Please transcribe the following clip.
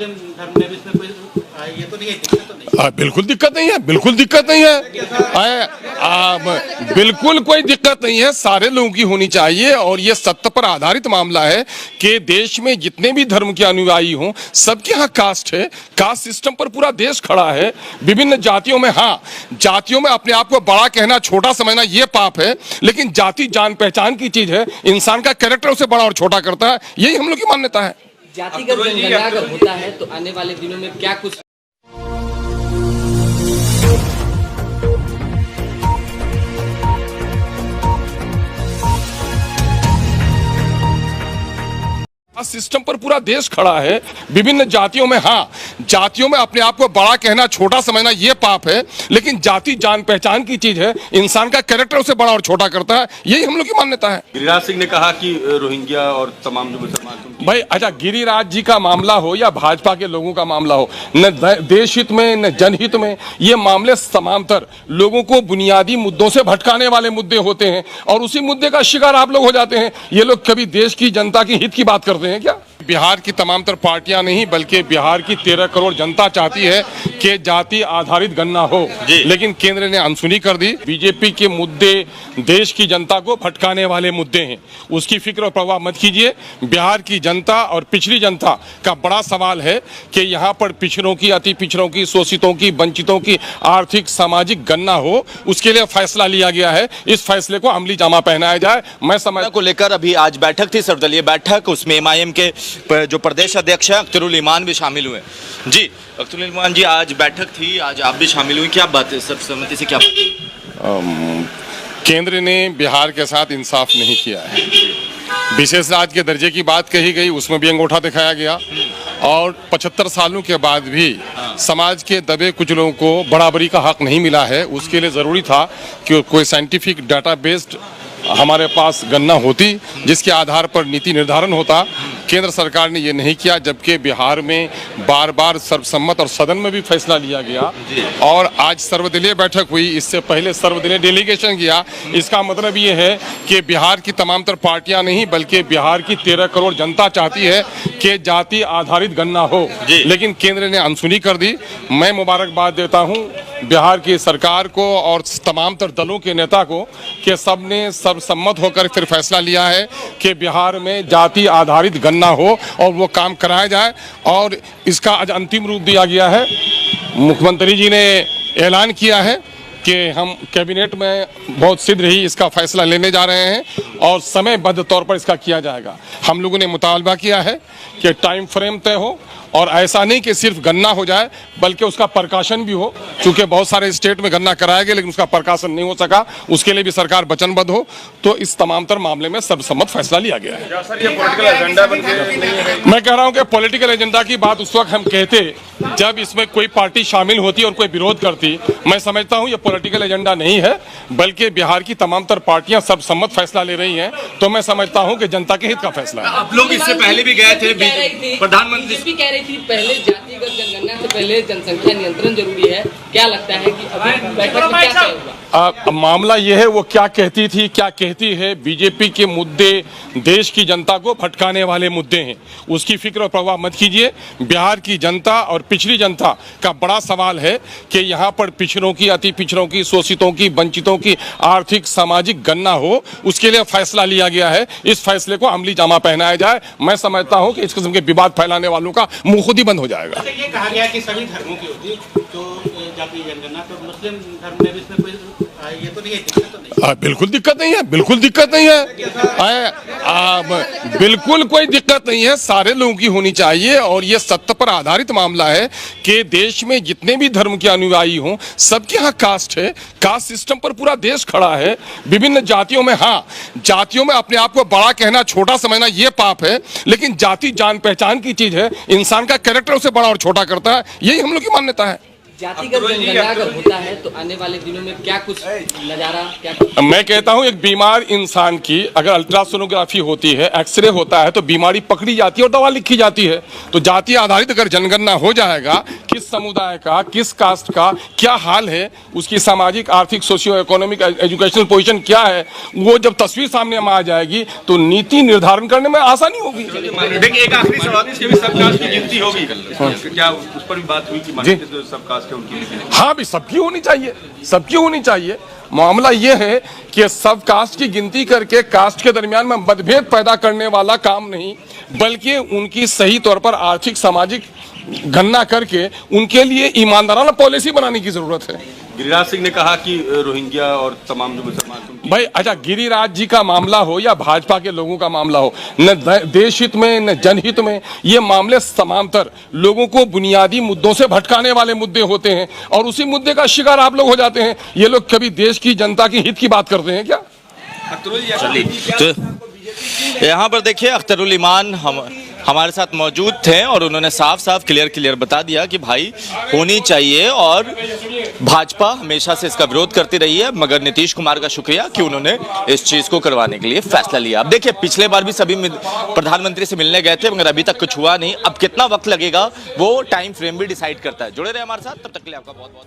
मुस्लिम धर्म में भी इसमें कोई ये तो नहीं है, दिक्कत तो नहीं है? बिल्कुल दिक्कत नहीं है, बिल्कुल दिक्कत नहीं है। बिल्कुल कोई दिक्कत नहीं है, सारे लोगों की होनी चाहिए। और ये सत्य पर आधारित मामला है कि देश में जितने भी धर्म के अनुयायी हों, सबके यहाँ कास्ट है। कास्ट सिस्टम पर पूरा देश खड़ा है। विभिन्न जातियों में, हाँ, जातियों में अपने आप को बड़ा कहना, छोटा समझना ये पाप है, लेकिन जाति जान पहचान की चीज है। इंसान का कैरेक्टर उसे बड़ा और छोटा करता है, यही हम लोग की मान्यता है। जातिगत जनगणना अगर होता है तो आने वाले दिनों में क्या कुछ सिस्टम पर पूरा देश खड़ा है। विभिन्न जातियों में, हाँ, जातियों में अपने आप को बड़ा कहना, छोटा समझना ये पाप है, लेकिन जाति जान पहचान की चीज है। इंसान का कैरेक्टर उसे बड़ा और छोटा करता है, यही हम लोग की मान्यता है। गिरिराज सिंह ने कहा कि रोहिंग्या और तमाम जो मुसलमान, भाई अच्छा, गिरिराज जी का मामला हो या भाजपा के लोगों का मामला हो, न देश हित में न जनहित में, ये मामले समांतर लोगों को बुनियादी मुद्दों से भटकाने वाले मुद्दे होते हैं और उसी मुद्दे का शिकार आप लोग हो जाते हैं। ये लोग कभी देश की जनता की हित की बात करते हैं क्या? बिहार की तमाम तर पार्टियां नहीं, बल्कि बिहार की 13 करोड़ जनता चाहती है कि जाति आधारित गणना हो, लेकिन केंद्र ने अनसुनी कर दी। बीजेपी के मुद्दे देश की जनता को भटकाने वाले मुद्दे हैं, उसकी फिक्र और परवाह मत कीजिए। बिहार की जनता और पिछड़ी जनता का बड़ा सवाल है कि यहाँ पर पिछड़ों की, अति पिछड़ों की, शोषितों की, वंचितों की आर्थिक सामाजिक गणना हो, उसके लिए फैसला लिया गया है। इस फैसले को अमली जामा पहनाया जाए। मैं समझ को लेकर अभी आज बैठक थी, सर्वदलीय बैठक, उसमें एमआईएम के जो प्रदेश अध्यक्ष है अख्तरुल ईमान भी शामिल हुए। जी अख्तरुल ईमान जी, आज बैठक थी, आज आप भी शामिल हुई, क्या बात है, सर्वसम्मति से क्या बात? केंद्र ने बिहार के साथ इंसाफ नहीं किया है। विशेष राज्य के दर्जे की बात कही गई, उसमें भी अंगूठा दिखाया गया। और 75 सालों के बाद भी समाज के दबे कुचलों को बराबरी का हक नहीं मिला है। उसके लिए ज़रूरी था कि कोई साइंटिफिक डाटा बेस्ड हमारे पास गणना होती, जिसके आधार पर नीति निर्धारण होता। केंद्र सरकार ने ये नहीं किया, जबकि बिहार में बार बार सर्वसम्मत और सदन में भी फैसला लिया गया। और आज सर्वदलीय बैठक हुई, इससे पहले सर्वदलीय डेलीगेशन किया। इसका मतलब ये है कि बिहार की तमाम तर पार्टियां नहीं, बल्कि बिहार की 13 करोड़ जनता चाहती है कि जाति आधारित गणना हो, लेकिन केंद्र ने अनसुनी कर दी। मैं मुबारकबाद देता हूँ बिहार की सरकार को और तमाम तर दलों के नेता को कि सबने सर्वसम्मत होकर फिर फैसला लिया है कि बिहार में जाति आधारित गणना हो और वो काम कराया जाए। और इसका आज अंतिम रूप दिया गया है। मुख्यमंत्री जी ने ऐलान किया है कि हम कैबिनेट में बहुत शीघ्र ही इसका फैसला लेने जा रहे हैं और समयबद्ध तौर पर इसका किया जाएगा। हम लोगों ने मुतालबा किया है कि टाइम फ्रेम तय हो और ऐसा नहीं कि सिर्फ गणना हो जाए, बल्कि उसका प्रकाशन भी हो। क्योंकि बहुत सारे स्टेट में गणना कराया गया, लेकिन उसका प्रकाशन नहीं हो सका, उसके लिए भी सरकार वचनबद्ध हो। तो इस तमाम तर मामले में सर्वसम्मत फैसला लिया गया है। सर, ये पॉलिटिकल एजेंडा बन के मैं कह रहा हूं कि पॉलिटिकल एजेंडा की बात उस वक्त हम कहते जब इसमें कोई पार्टी शामिल होती और कोई विरोध करती। मैं समझता हूं ये पॉलिटिकल एजेंडा नहीं है, बल्कि बिहार की तमाम तर पार्टियां सर्वसम्मत फैसला ले रही हैं। तो मैं समझता हूं कि जनता के हित का फैसला है। आप लोग इससे पहले भी गए थे, प्रधानमंत्री बीजेपी कह रही थी पहले जातिगत जनगणना से पहले जनसंख्या नियंत्रण जरूरी है। क्या लगता है कि अभी बैठक में क्या तय हुआ? मामला यह है, वो क्या कहती थी, क्या कहती है। बीजेपी के मुद्दे देश की जनता को भटकाने वाले मुद्दे हैं, उसकी फिक्र और परवाह मत कीजिए। बिहार की जनता और पिछड़ी जनता का बड़ा सवाल है कि यहाँ पर पिछड़ों की, अति पिछड़ों की, शोषितों की, वंचितों की आर्थिक सामाजिक गणना हो, उसके लिए फैसला लिया गया है। इस फैसले को अमली जामा पहनाया जाए। मैं समझता हूँ कि इस किस्म के विवाद फैलाने वालों का मुंह खुद ही बंद हो जाएगा। ये कहा गया कि सभी धर्मों की होती तो जाति जनगणना, तो मुस्लिम धर्म में भी इसमें कोई ये तो नहीं है, दिक्कत तो नहीं? बिल्कुल दिक्कत नहीं है, बिल्कुल दिक्कत नहीं है। बिल्कुल कोई दिक्कत नहीं है, सारे लोगों की होनी चाहिए। और ये सत्य पर आधारित मामला है कि देश में जितने भी धर्म के अनुयायी हों, सबके यहाँ कास्ट है। कास्ट सिस्टम पर पूरा देश खड़ा है। विभिन्न जातियों में, हाँ, जातियों में अपने आप को बड़ा कहना, छोटा समझना ये पाप है, लेकिन जाति जान पहचान की चीज है। इंसान का कैरेक्टर उसे बड़ा और छोटा करता है, यही हम लोग की मान्यता है। जातिगत जनगणना अगर होता है तो आने वाले दिनों में क्या कुछ नजारा क्या? मैं कहता हूं एक बीमार इंसान की अगर अल्ट्रासोनोग्राफी होती है, एक्सरे होता है, तो बीमारी पकड़ी जाती है और दवा लिखी जाती है। तो जाति आधारित अगर जनगणना हो जाएगा किस समुदाय का, किस कास्ट का क्या हाल है, उसकी सामाजिक, आर्थिक, सोशियो इकोनॉमिक, एजुकेशनल पोजीशन क्या है, वो जब तस्वीर सामने में आ जाएगी तो नीति निर्धारण करने में आसानी होगी। देखिए, एक आखिरी सवाल, इसके भी सब कास्ट की गिनती होगी क्या? उस पर भी बात हुई कि जी। जो सब कास्ट है उनकी? हाँ भी, सबकी होनी चाहिए, सबकी होनी चाहिए। मामला ये है कि सब कास्ट की गिनती करके कास्ट के दरमियान में मतभेद पैदा करने वाला काम नहीं, बल्कि उनकी सही तौर पर आर्थिक, सामाजिक गणना करके उनके लिए ईमानदाराना पॉलिसी बनाने की जरूरत है। गिरिराज सिंह ने कहा कि रोहिंग्या और तमाम जो मुसलमान हैं उनकी- भाई अच्छा, गिरिराज जी का मामला हो या भाजपा के लोगों का मामला हो, न देश हित में न जनहित में, ये मामले समांतर लोगों को बुनियादी मुद्दों से भटकाने वाले मुद्दे होते हैं और उसी मुद्दे का शिकार आप लोग हो जाते हैं। ये लोग कभी देश की जनता की हित की बात करते हैं क्या? तो यहाँ पर देखिए, अख्तरुल ईमान हमारे साथ मौजूद थे और उन्होंने साफ साफ क्लियर बता दिया कि भाई होनी चाहिए, और भाजपा हमेशा से इसका विरोध करती रही है, मगर नीतीश कुमार का शुक्रिया कि उन्होंने इस चीज को करवाने के लिए फैसला लिया। अब देखिए, पिछले बार भी सभी प्रधानमंत्री से मिलने गए थे मगर अभी तक कुछ हुआ नहीं। अब कितना वक्त लगेगा वो टाइम फ्रेम भी डिसाइड करता है। जुड़े रहे हमारे साथ, तब तक के लिए आपका बहुत बहुत